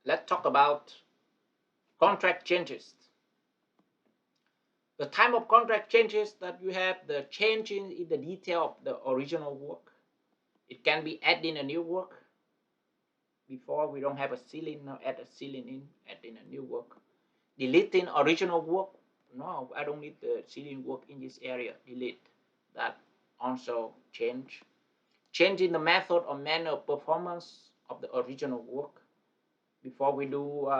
let's talk about contract changes. The time of contract changes that you have the change in the detail of the original work. It can be add in a new work. Before we don't have a ceiling, now add a ceiling in, add in a new work. Deleting original work. No, I don't need the ceiling work in this area. Delete that. Also change. Changing the method or manner of performance of the original work. Before we do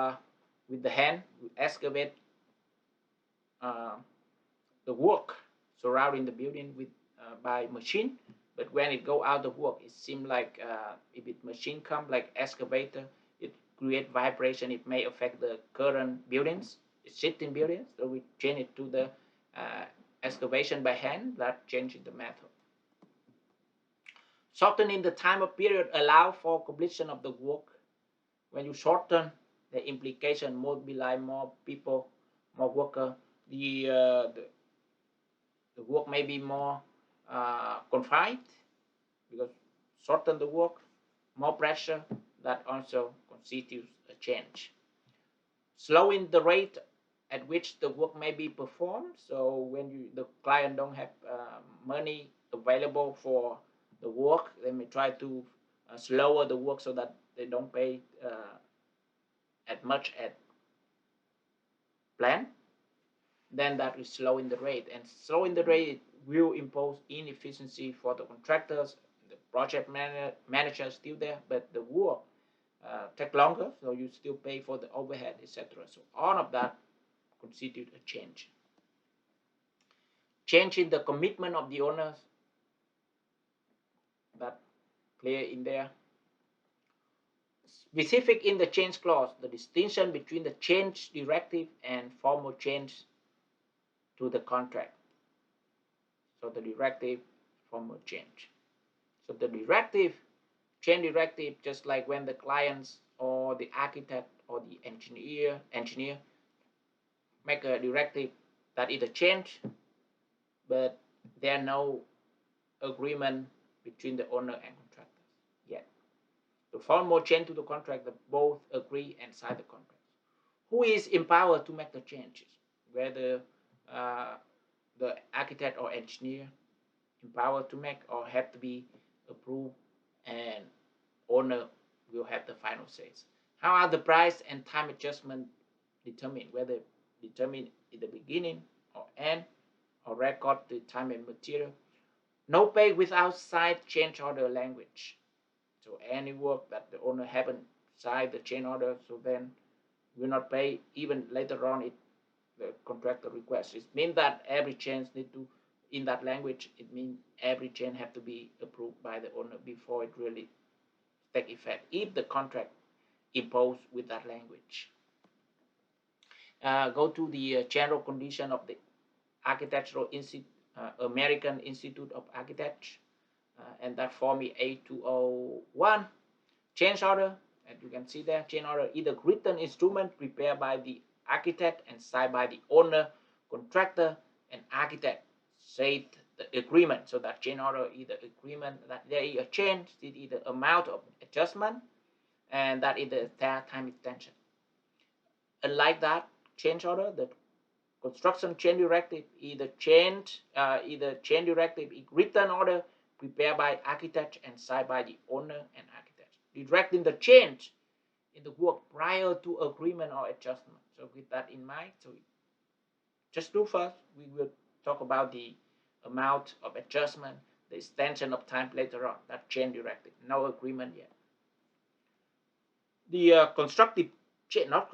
with the hand, we excavate uh, the work surrounding the building with by machine. But when it go out of work, it seems like if it machine come like excavator, it create vibration. It may affect the current buildings, existing buildings. So we change it to the excavation by hand. That changes the method. Shortening the time of period allow for completion of the work. When you shorten, the implication mobilize more people, more worker. The work may be more confined because shorten the work, more pressure. That also constitutes a change. Slowing the rate at which the work may be performed. So when the client don't have money available for the work, they may try to slower the work so that they don't pay as much as planned. Then that is slowing the rate, and slowing the rate will impose inefficiency for the contractors. The project manager is still there, but the work take longer, so you still pay for the overhead, etc. So all of that constitute a change. Change in the commitment of the owners, that clear in there. Specific in the change clause, the distinction between the change directive and formal change to the contract. So the directive, formal change. So the directive, change directive, just like when the clients or the architect or the engineer make a directive that is a change, but there are no agreement between the owner and contractors yet. The formal change to the contract, that both agree and sign the contract. Who is empowered to make the changes? Whether the architect or engineer empowered to make, or have to be approved, and owner will have the final say. How are the price and time adjustment determined? Whether determined in the beginning or end, or record the time and material. No pay without signed change order language. So any work that the owner haven't signed the change order, so then will not pay even later on. It the contractor request. It means that every change need to, in that language, it means every change have to be approved by the owner before it really take effect, if the contract imposed with that language. Go to the general condition of the Architectural Institute, American Institute of Architects, and that form is A201. Change order, and you can see there, change order, either written instrument prepared by the architect and signed by the owner, contractor, and architect, said the agreement. So that change order is the agreement that there is a change, it is the amount of adjustment, and that is the time extension. Unlike that change order, the construction change directive, either change directive is written order prepared by architect and signed by the owner and architect, directing the change in the work prior to agreement or adjustment. So with that in mind, so just do first, we will talk about the amount of adjustment, the extension of time later on. That change directive, no agreement yet. The constructive change, not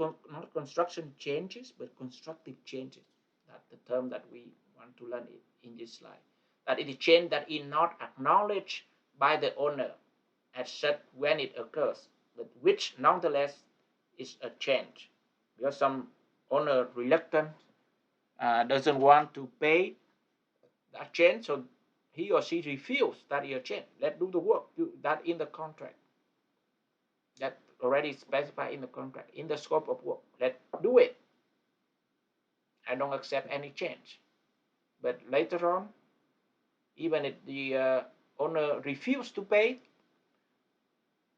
construction changes, but constructive changes. That's the term that we want to learn in this slide. That it is change that is not acknowledged by the owner except when it occurs, but which nonetheless is a change. Because some owner reluctant, doesn't want to pay that change, so he or she refuse that is a change. Let's do the work. That in the contract. That already specified in the contract, in the scope of work. Let's do it. I don't accept any change. But later on, even if the owner refused to pay,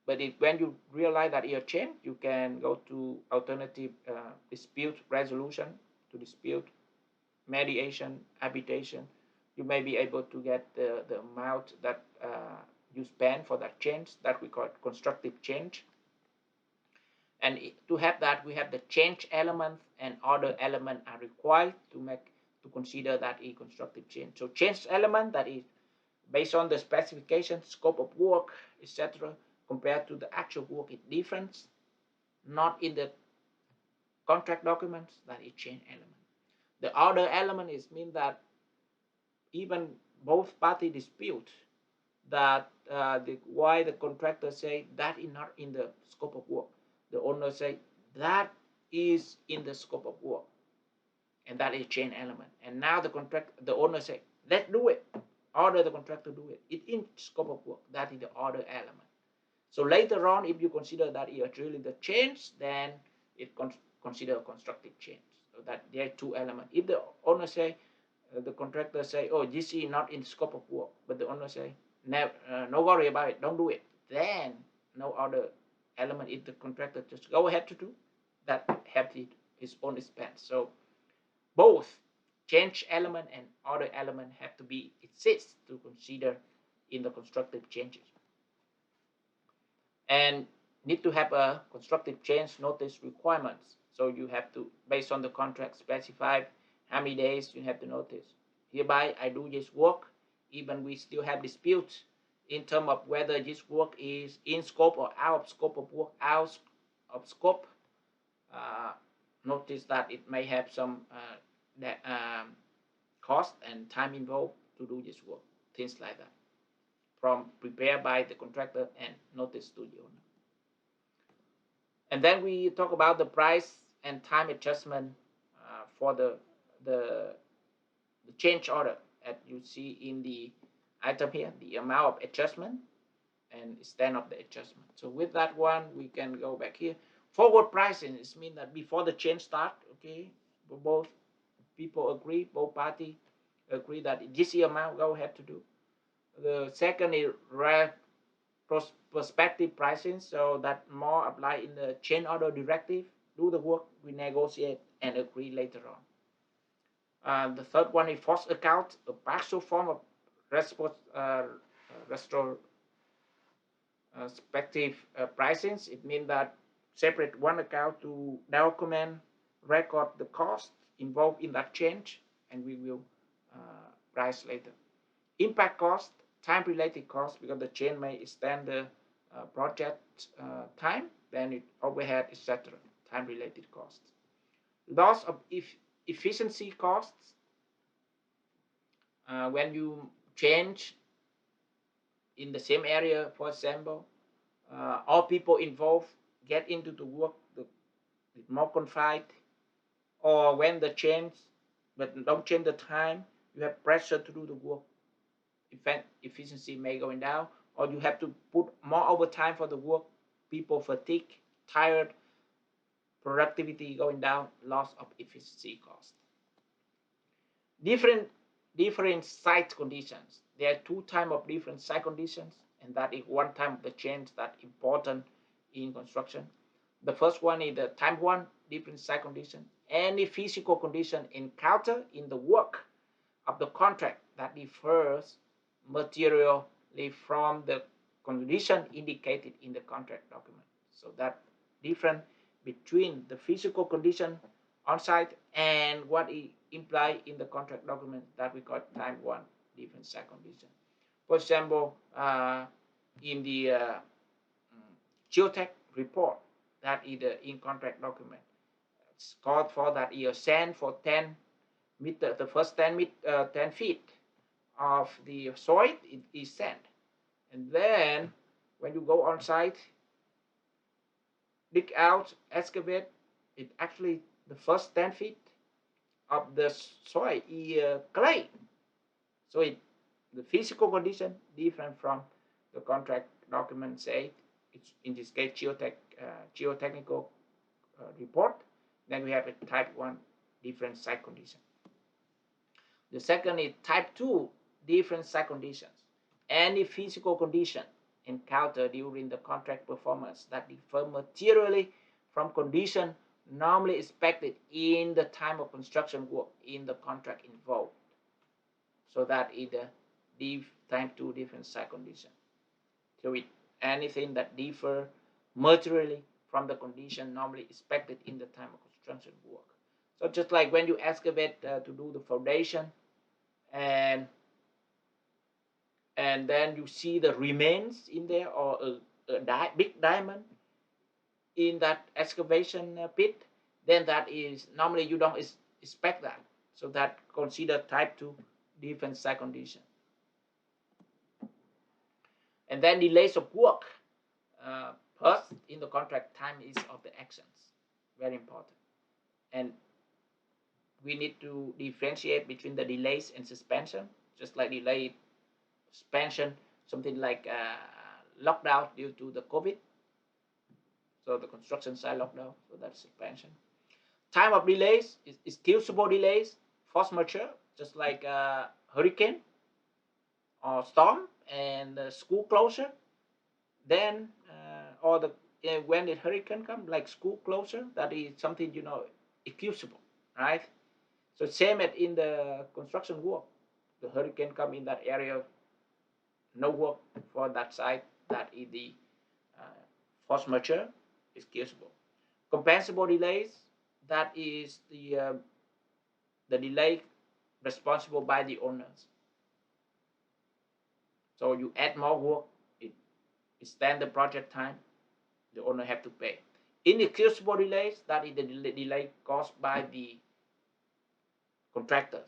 But when you realize that you change, you can go to alternative dispute resolution, to dispute mediation, arbitration. You may be able to get the amount that you spend for that change, that we call constructive change. And to have that, we have the change element and other element are required to consider that a constructive change. So change element, that is based on the specification, scope of work, etc., compared to the actual work, it difference, not in the contract documents, that is change element. The other element is mean that even both party dispute that why the contractor say that is not in the scope of work. The owner say that is in the scope of work, and that is chain element. And now the owner say let's do it, order the contractor do it. It in scope of work. That is the order element. So later on, if you consider that it's really the change, then it consider a constructive change. So that there are two elements. If the owner say, the contractor say, oh, this is not in scope of work, but the owner say, no worry about it, don't do it, then no other element, if the contractor just go ahead to do, that have his own expense. So both change element and other element have to be exist to consider in the constructive changes. And need to have a constructive change notice requirements. So you have to, based on the contract, specify how many days you have to notice. Hereby, I do this work, even we still have disputes in terms of whether this work is in scope or out of scope of work, out of scope. Notice that it may have some cost and time involved to do this work, things like that, from prepared by the contractor and notice to the owner. And then we talk about the price and time adjustment for the change order, as you see in the item here, the amount of adjustment and extent of the adjustment. So with that one, we can go back here. Forward pricing is mean that before the change start, okay, both people agree, both party agree that this amount go ahead to do. The second is prospective pricing, so that more apply in the change order directive. Do the work, we negotiate and agree later on. The third one is force account, a partial form of retrospective pricing. It means that separate one account to document, record the cost involved in that change, and we will price later. Impact cost, time-related cost, because the change may extend the project time, then it overhead, etc. Time-related costs. Loss of efficiency costs, when you change in the same area, for example, all people involved get into the work more confined, or when the change, but don't change the time, you have pressure to do the work, efficiency may going down, or you have to put more overtime for the work, people fatigue, tired, productivity going down, loss of efficiency cost. Different site conditions. There are two types of different site conditions, and that is one time of the change that important in construction. The first one is the time one, different site condition. Any physical condition encountered in the work of the contract that differs materially from the condition indicated in the contract document. So that difference between the physical condition on site and what is implied in the contract document, that we call time one, different site condition. For example, in the geotech report, that is the in contract document, it's called for that you sand for 10 meter, the first 10 feet of the soil is sand, and then when you go on site, dig out, excavate, it actually the first 10 feet of the soil is clay. So the physical condition different from the contract document say, it's in this case geotechnical report. Then we have a type 1 different site condition. The second is type 2 different site conditions. Any physical condition encountered during the contract performance that differ materially from conditions normally expected in the time of construction work in the contract involved. So that is the time to different site condition. So it anything that differ materially from the condition normally expected in the time of construction work. So just like when you excavate to do the foundation, and then you see the remains in there, or a big diamond in that excavation pit, then that is normally you don't expect that. So that consider type 2 different site condition. And then delays of work. First, in the contract, time is of the essence, very important. And we need to differentiate between the delays and suspension. Just like delay, suspension, something like lockdown due to the COVID. So the construction site lockdown, so that's suspension. Time of delays is excusable delays, force majeure, just like hurricane or storm and school closure. Then or the when the hurricane comes, like school closure, that is something excusable, right? So same as in the construction work, the hurricane come in that area, no work for that site, that is the force majeure, excusable. Compensable delays, that is the delay responsible by the owners. So you add more work, it extend the project time, the owner have to pay. Inexcusable delays, that is the delay caused by the contractors,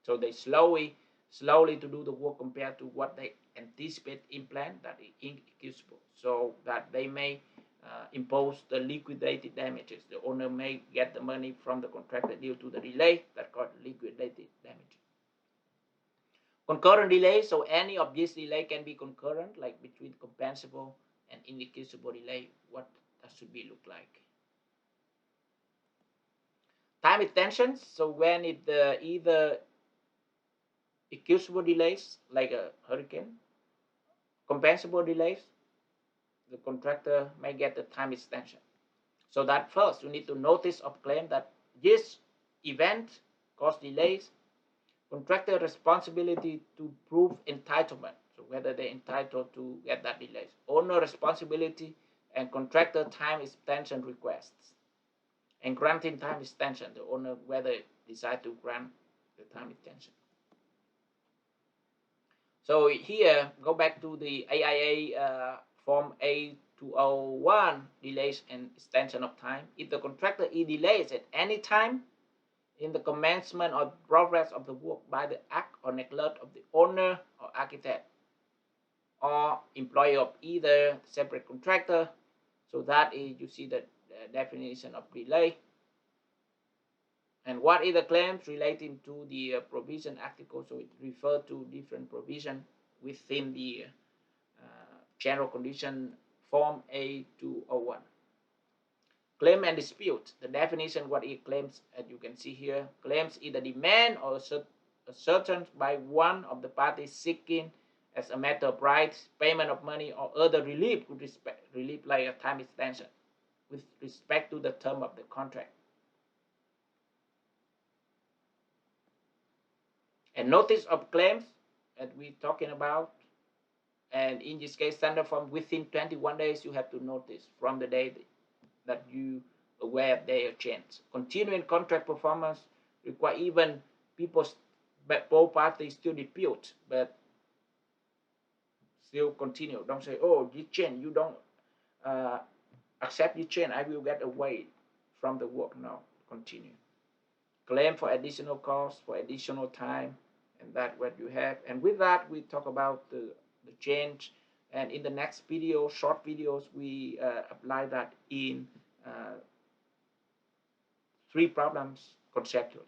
So they slowly to do the work compared to what they anticipate in plan, that is inexcusable. So that they may impose the liquidated damages. The owner may get the money from the contractor due to the delay, that called liquidated damages. Concurrent delay, so any of these delay can be concurrent, like between compensable and inexcusable delay. What that should be look like? Time extensions, so when it either excusable delays like a hurricane, compensable delays, the contractor may get the time extension. So that first you need to notice of claim that this event caused delays, contractor responsibility to prove entitlement, so whether they're entitled to get that delays, owner responsibility, and contractor time extension requests. And granting time extension, the owner whether decide to grant the time extension. So here, go back to the AIA Form A201, delays and extension of time. If the contractor delays at any time in the commencement or progress of the work by the act or neglect of the owner or architect or employee of either separate contractor, so that is, you see the definition of delay. And what is the claims relating to the provision article? So it refers to different provision within the general condition form A201. Claim and dispute. The definition, what it claims, as you can see here, claims either demand or asserted by one of the parties seeking as a matter of rights, payment of money, or other relief with respect relief like a time extension with respect to the term of the contract. And notice of claims that we're talking about, and in this case standard form, within 21 days you have to notice from the day that you aware of their change. Continuing contract performance require even people, but both parties still dispute, but still continue. Don't say, oh, you change, you don't accept you change, I will get away from the work. No, continue. Claim for additional cost, for additional time, and that what you have. And with that, we talk about the change. And in the next video, short videos, we apply that in 3 problems conceptually.